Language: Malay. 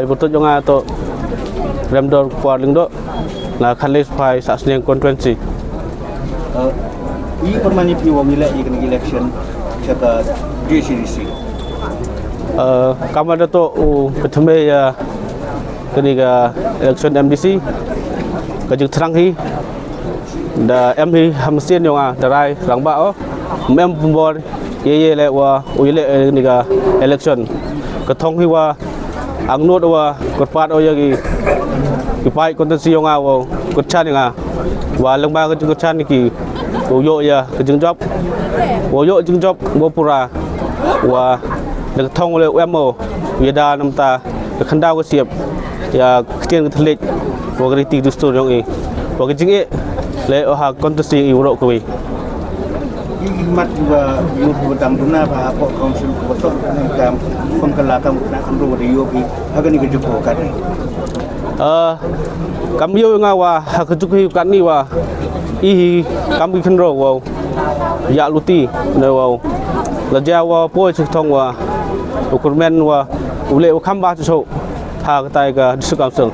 Betul juga tu Remdor kuat lingdo na khalis phai sasniang constituency. I permani piwa mila i kena election chaka GCDC. Kamada tu pertama ya kena election MDC kajik terang hi da MH hamsin yang terai langba mem pembor ye le wa uile ni ga election ketong hi wa angnut wa korpat yagi kipai kontensi yang wa kechan yang wa langba kechan ki yo ya kejeng job wo jeng job wo pura wa ketong le emo yeda namta khandau siap ya ketian ketelik wa kritik dustur yang wa kejeng le ha kontensi Europe kuwi Imat juga Europe tambuna ba po council ko to ngam pangkalakam na kanro di Europe agani ke juko kan kamyo nga wa hakujuki kan ni wa I kambi kanro wa ya luti ne wa la jawa po chithong wa ukurmen wa ule khamba chu ha ka tai ga disukam sung